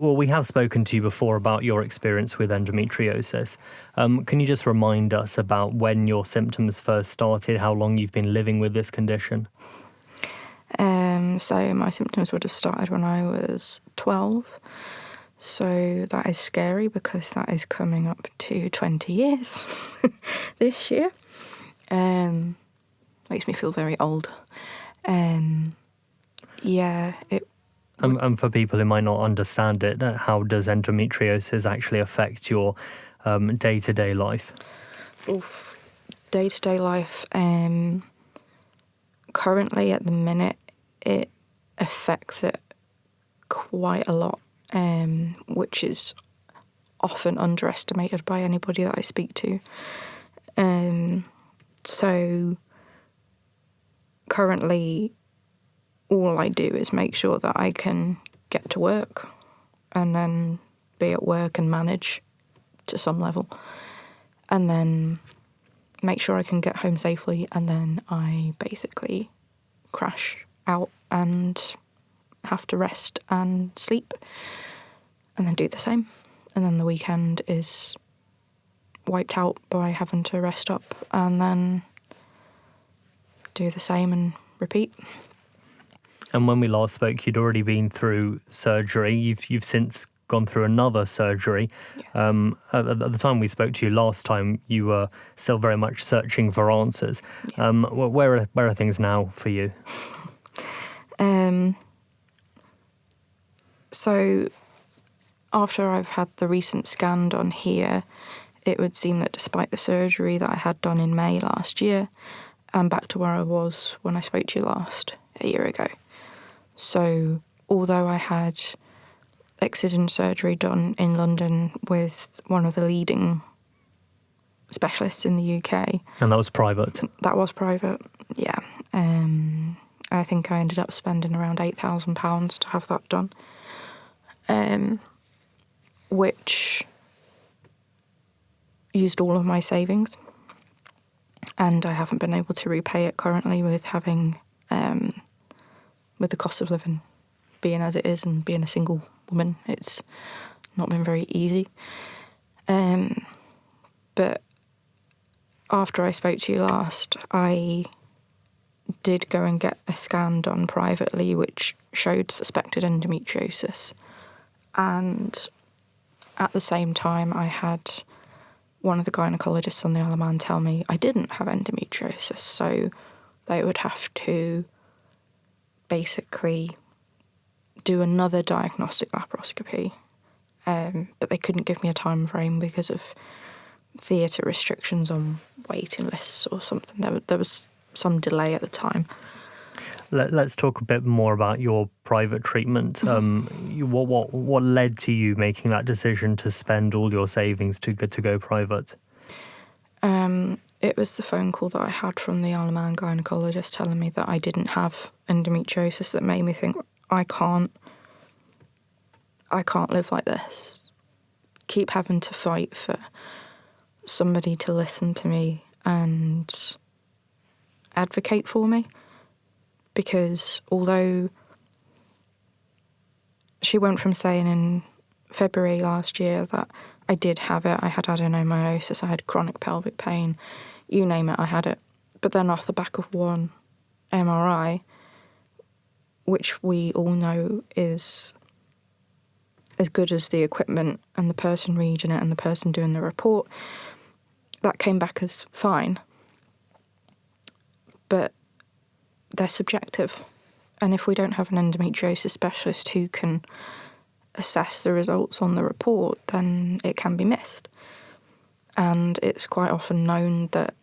Well, we have spoken to you before about your experience with endometriosis. Can you just remind us about when your symptoms first started, how long you've been living with this condition? So my symptoms would have started when I was 12. So that is scary because that is coming up to 20 years this year. Makes me feel very old. Yeah. And for people who might not understand it, how does endometriosis actually affect your day-to-day life? Day-to-day life, currently at the minute, it affects it quite a lot, which is often underestimated by anybody that I speak to. So currently, all I do is make sure that I can get to work and then be at work and manage to some level, and then make sure I can get home safely, and then I basically crash out and have to rest and sleep, and then do the same. And then the weekend is wiped out by having to rest up and then do the same and repeat. And when we last spoke, you'd already been through surgery. You've since gone through another surgery. Yes. At the time we spoke to you last time, you were still very much searching for answers. Yeah. Where are things now for you? So after I've had the recent scan done here, it would seem that despite the surgery that I had done in May last year, I'm back to where I was when I spoke to you last, a year ago. So although I had excision surgery done in London with one of the leading specialists in the UK. And that was private? That was private, yeah. I think I ended up spending around £8,000 to have that done, which used all of my savings, and I haven't been able to repay it currently with having, with the cost of living being as it is and being a single woman. It's not been very easy. But after I spoke to you last, I did go and get a scan done privately, which showed suspected endometriosis. And at the same time, I had one of the gynecologists on the Isle of Man tell me I didn't have endometriosis, so they would have to basically do another diagnostic laparoscopy, but they couldn't give me a time frame because of theatre restrictions on waiting lists or something. There was some delay at the time. Let's talk a bit more about your private treatment. What led to you making that decision to spend all your savings to go private? It was the phone call that I had from the Isle of Man gynecologist telling me that I didn't have endometriosis that made me think, I can't live like this. Keep having to fight for somebody to listen to me and advocate for me. Because although she went from saying in February last year that I did have it, I had adenomyosis, I had chronic pelvic pain, you name it, I had it. But then off the back of one MRI, which we all know is as good as the equipment and the person reading it and the person doing the report, that came back as fine. But they're subjective. And if we don't have an endometriosis specialist who can assess the results on the report, then it can be missed. And it's quite often known that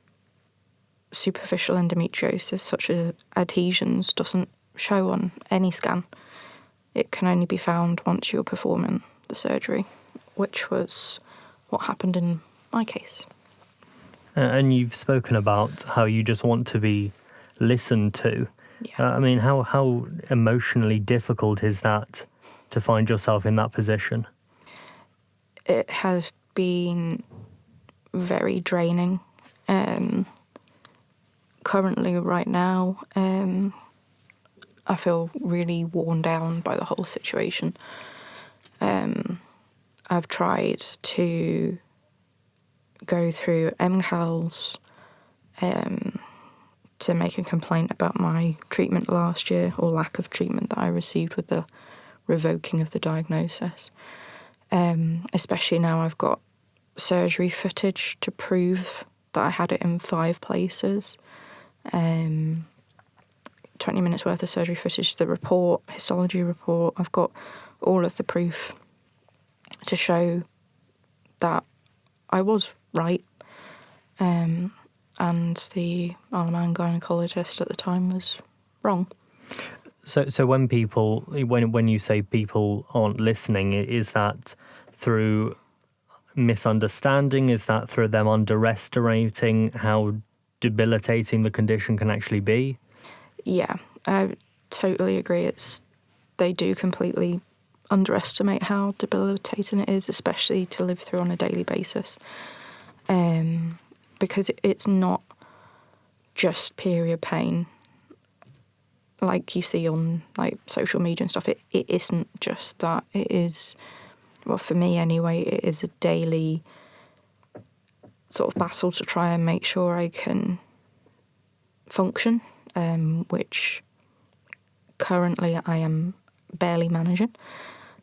superficial endometriosis, such as adhesions, doesn't show on any scan. It can only be found once you're performing the surgery, which was what happened in my case. And you've spoken about how you just want to be listened to. Yeah. I mean, how emotionally difficult is that to find yourself in that position? It has been very draining. Currently, right now, I feel really worn down by the whole situation. I've tried to go through MCALs to make a complaint about my treatment last year, or lack of treatment that I received with the revoking of the diagnosis. Especially now I've got surgery footage to prove that I had it in 5 places. 20 minutes worth of surgery footage, the report, histology report. I've got all of the proof to show that I was right. And the Isle of Man gynaecologist at the time was wrong. So when you say people aren't listening, is that through misunderstanding? Is that through them underestimating how debilitating the condition can actually be? Yeah, I totally agree. They do completely underestimate how debilitating it is, especially to live through on a daily basis. Because it's not just period pain like you see on like social media and stuff. It isn't just that. It is, well, for me anyway, it is a daily sort of battle to try and make sure I can function, which currently I am barely managing.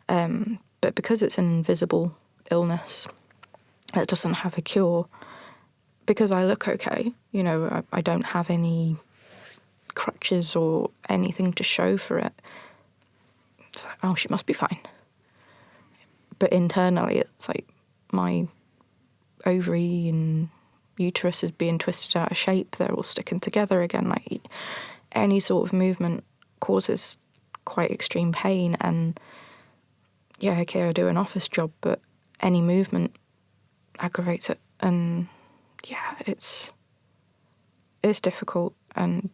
But because it's an invisible illness that doesn't have a cure, because I look okay, you know, I don't have any crutches or anything to show for it. It's like, oh, she must be fine. But internally, it's like my ovary and uterus is being twisted out of shape. They're all sticking together again. Like any sort of movement causes quite extreme pain. And yeah, okay, I do an office job, but any movement aggravates it. And yeah, it's difficult. And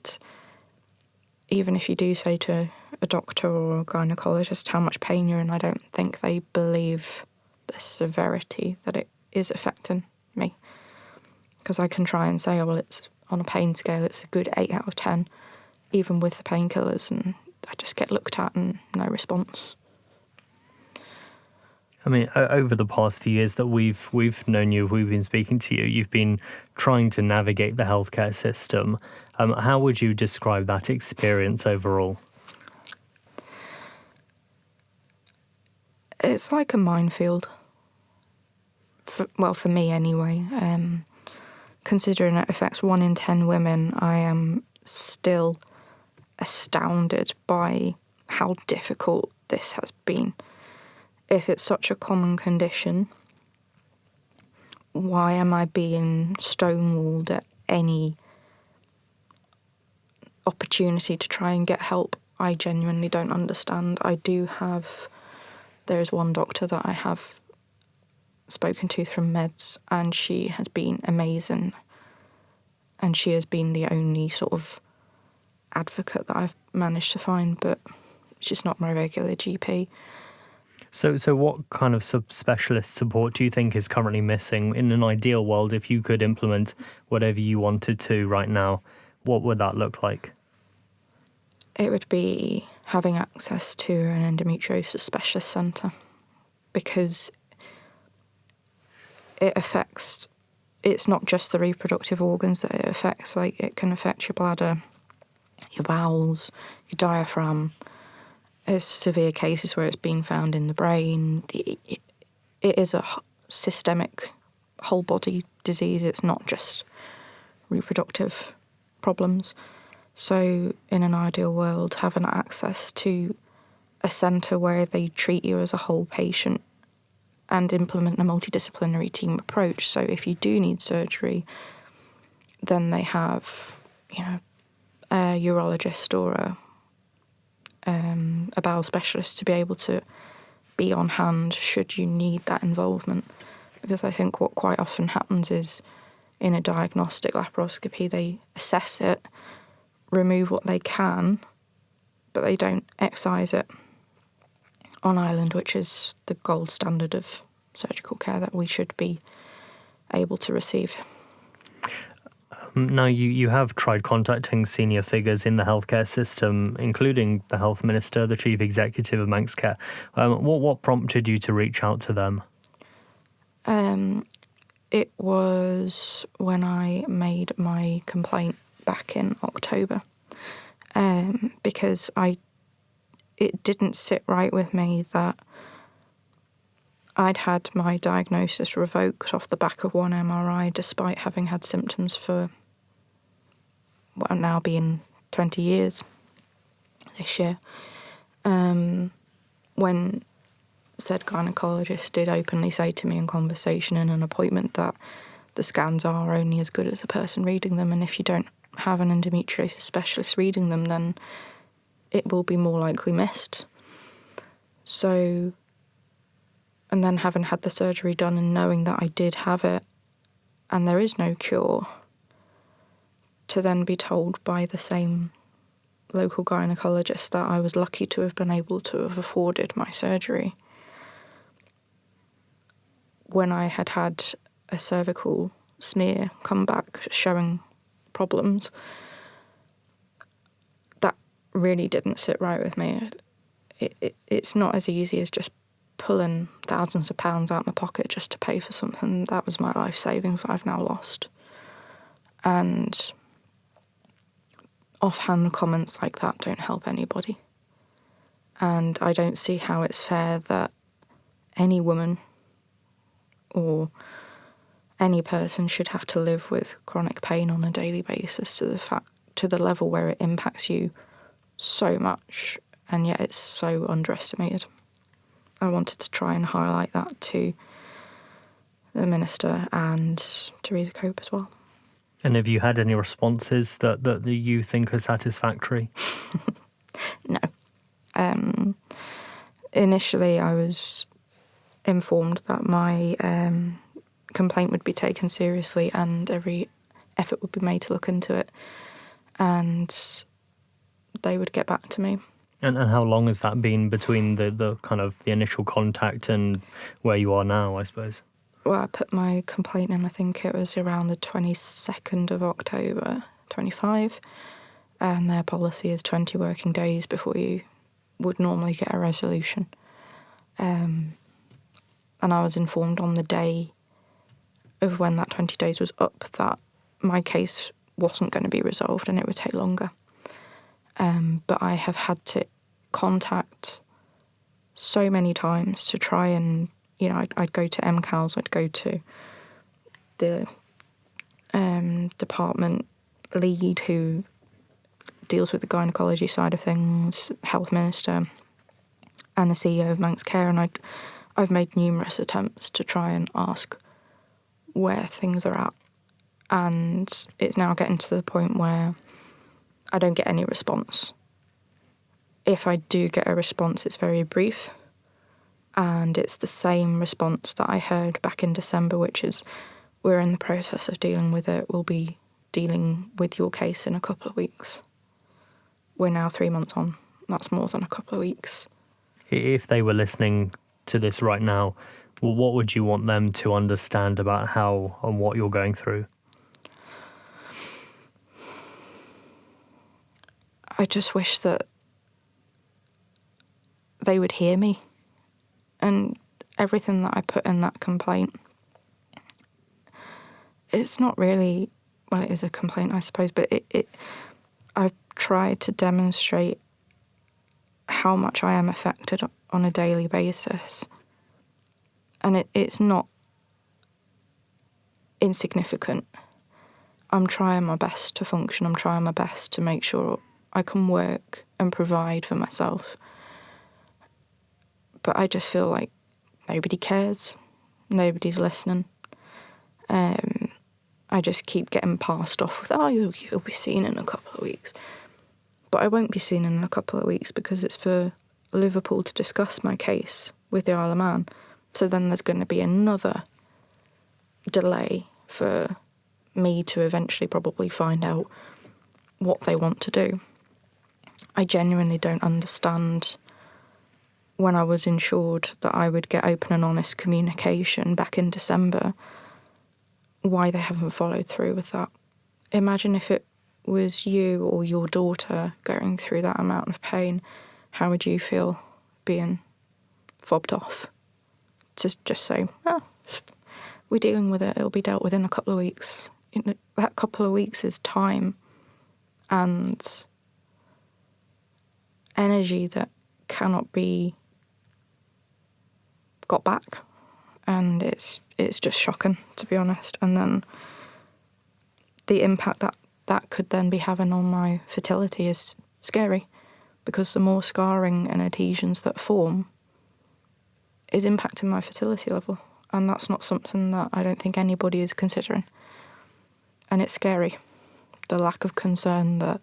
even if you do say to a doctor or a gynaecologist how much pain you're in, I don't think they believe the severity that it is affecting me. Because I can try and say, oh, well, it's on a pain scale, it's a good 8 out of 10, even with the painkillers, and I just get looked at and no response. I mean, over the past few years that we've known you, we've been speaking to you, you've been trying to navigate the healthcare system. How would you describe that experience overall? It's like a minefield. For me anyway. Considering it affects 1 in 10 women, I am still astounded by how difficult this has been. If it's such a common condition, why am I being stonewalled at any opportunity to try and get help? I genuinely don't understand. There is one doctor that I have spoken to from meds, and she has been amazing. And she has been the only sort of advocate that I've managed to find, but she's not my regular GP. So what kind of subspecialist support do you think is currently missing? In an ideal world, if you could implement whatever you wanted to right now, what would that look like? It would be having access to an endometriosis specialist centre, because it's not just the reproductive organs that it affects. Like, it can affect your bladder, your bowels, your diaphragm. There's severe cases where it's been found in the brain. It is a systemic whole body disease. It's not just reproductive problems. So in an ideal world, having access to a centre where they treat you as a whole patient and implement a multidisciplinary team approach. So if you do need surgery, then they have, a urologist or a bowel specialist to be able to be on hand should you need that involvement. Because I think what quite often happens is, in a diagnostic laparoscopy, they assess it, remove what they can, but they don't excise it on island, which is the gold standard of surgical care that we should be able to receive. Now, you have tried contacting senior figures in the healthcare system, including the health minister, the chief executive of Manx Care. What prompted you to reach out to them? It was when I made my complaint back in October, because it didn't sit right with me that I'd had my diagnosis revoked off the back of one MRI despite having had symptoms for, well, now being 20 years this year. When said gynaecologist did openly say to me in conversation in an appointment that the scans are only as good as the person reading them, and if you don't have an endometriosis specialist reading them, then it will be more likely missed. So, and then having had the surgery done and knowing that I did have it and there is no cure, to then be told by the same local gynaecologist that I was lucky to have been able to have afforded my surgery when I had had a cervical smear come back showing problems, that really didn't sit right with me. It's not as easy as just pulling thousands of pounds out of my pocket just to pay for something. That was my life savings that I've now lost. And offhand comments like that don't help anybody. And I don't see how it's fair that any woman or any person should have to live with chronic pain on a daily basis to the level where it impacts you so much, and yet it's so underestimated. I wanted to try and highlight that to the minister and Theresa Cope as well. And have you had any responses that you think are satisfactory? No. Initially, I was informed that my complaint would be taken seriously and every effort would be made to look into it, and they would get back to me. And how long has that been between the kind of the initial contact and where you are now, I suppose? Well, I put my complaint in, I think it was around the 22nd of October, 25, and their policy is 20 working days before you would normally get a resolution. And I was informed on the day of when that 20 days was up that my case wasn't going to be resolved and it would take longer. But I have had to contact so many times to try and, I'd go to MCALS, I'd go to the department lead who deals with the gynaecology side of things, health minister, and the CEO of Manx Care, and I've made numerous attempts to try and ask where things are at, and it's now getting to the point where I don't get any response. If I do get a response, it's very brief, and it's the same response that I heard back in December, which is, we're in the process of dealing with it, we'll be dealing with your case in a couple of weeks. We're now 3 months on. That's more than a couple of weeks. If they were listening to this right now, well, what would you want them to understand about how and what you're going through? I just wish that they would hear me, and everything that I put in that complaint, it's not really, well, it is a complaint, I suppose, but I've tried to demonstrate how much I am affected on a daily basis. And it's not insignificant. I'm trying my best to function. I'm trying my best to make sure I can work and provide for myself. But I just feel like nobody cares. Nobody's listening. I just keep getting passed off with, you'll be seen in a couple of weeks. But I won't be seen in a couple of weeks because it's for Liverpool to discuss my case with the Isle of Man. So then there's going to be another delay for me to eventually probably find out what they want to do. I genuinely don't understand, when I was insured that I would get open and honest communication back in December, why they haven't followed through with that. imagine if it was you or your daughter going through that amount of pain, how would you feel being fobbed off? To just say, oh, we're dealing with it, it'll be dealt with in a couple of weeks. That couple of weeks is time and energy that cannot be got back. And it's just shocking, to be honest. And then the impact that could then be having on my fertility is scary, because the more scarring and adhesions that form is impacting my fertility level. And that's not something that I don't think anybody is considering. And it's scary. The lack of concern that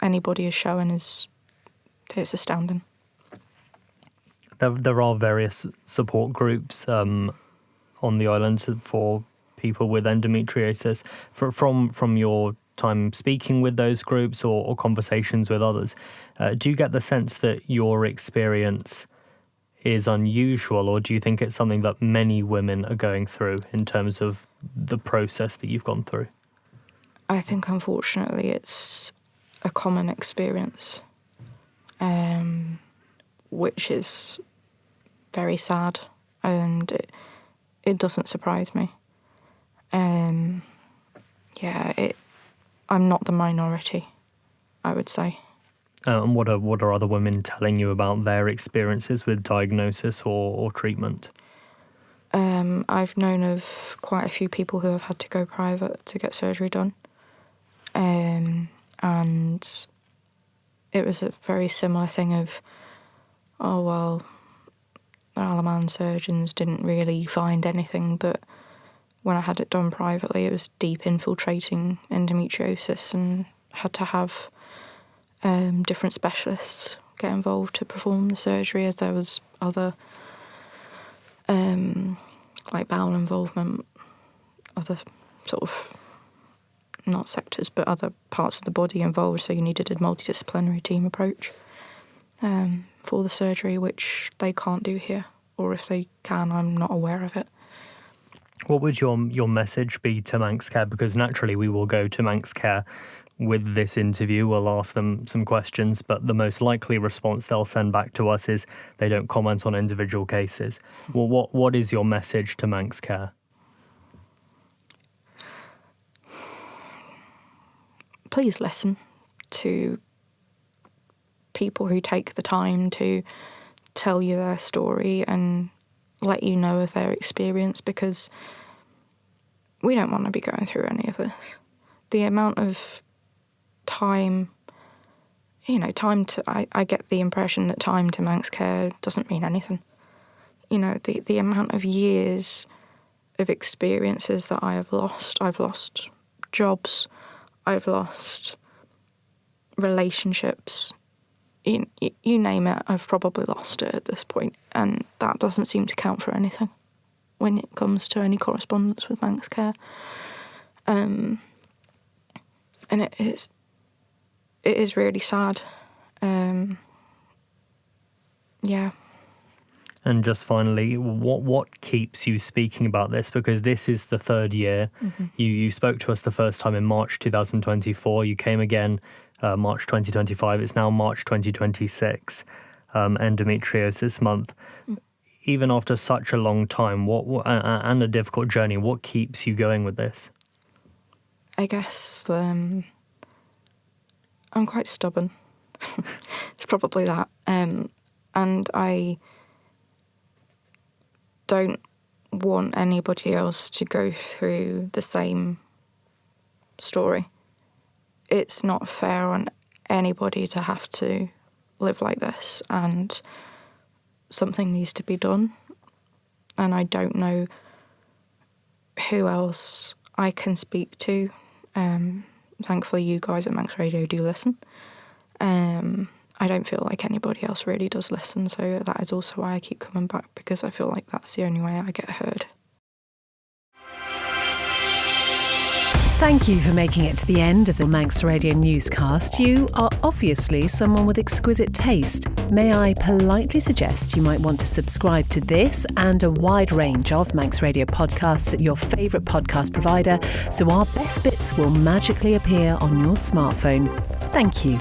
anybody is showing it's astounding. There are various support groups on the island for people with endometriosis. From your time speaking with those groups or conversations with others, do you get the sense that your experience is unusual, or do you think it's something that many women are going through in terms of the process that you've gone through? I think, unfortunately, it's a common experience, which is very sad, and it doesn't surprise me. I'm not the minority, I would say. And what are other women telling you about their experiences with diagnosis or treatment? I've known of quite a few people who have had to go private to get surgery done. And it was a very similar thing of, oh, well, Alaman surgeons didn't really find anything, but when I had it done privately, it was deep infiltrating endometriosis and had to have different specialists get involved to perform the surgery, as there was other like bowel involvement, other sort of, not sectors, but other parts of the body involved, so you needed a multidisciplinary team approach for the surgery, which they can't do here, or if they can, I'm not aware of it. What would your message be to Manx Care? Because naturally we will go to Manx Care with this interview. We'll ask them some questions, but the most likely response they'll send back to us is they don't comment on individual cases. Well, what is your message to Manx Care? Please listen to people who take the time to tell you their story and let you know of their experience, because we don't want to be going through any of this. The amount of time, I get the impression that time to Manx Care doesn't mean anything. The amount of years of experiences that I have lost. I've lost jobs, I've lost relationships, you name it, I've probably lost it at this point, and that doesn't seem to count for anything when it comes to any correspondence with Manx Care. And it is really sad. Yeah. And just finally, what keeps you speaking about this? Because this is the third year. Mm-hmm. You spoke to us the first time in March 2024. You came again March 2025. It's now March 2026, Endometriosis Month. Mm. Even after such a long time, and a difficult journey, what keeps you going with this? I guess I'm quite stubborn. It's probably that. And I don't want anybody else to go through the same story. It's not fair on anybody to have to live like this, and something needs to be done. And I don't know who else I can speak to. Thankfully, you guys at Manx Radio do listen. I don't feel like anybody else really does listen, so that is also why I keep coming back, because I feel like that's the only way I get heard. Thank you for making it to the end of the Manx Radio newscast. You are obviously someone with exquisite taste. May I politely suggest you might want to subscribe to this and a wide range of Manx Radio podcasts at your favourite podcast provider, so our best bits will magically appear on your smartphone. Thank you.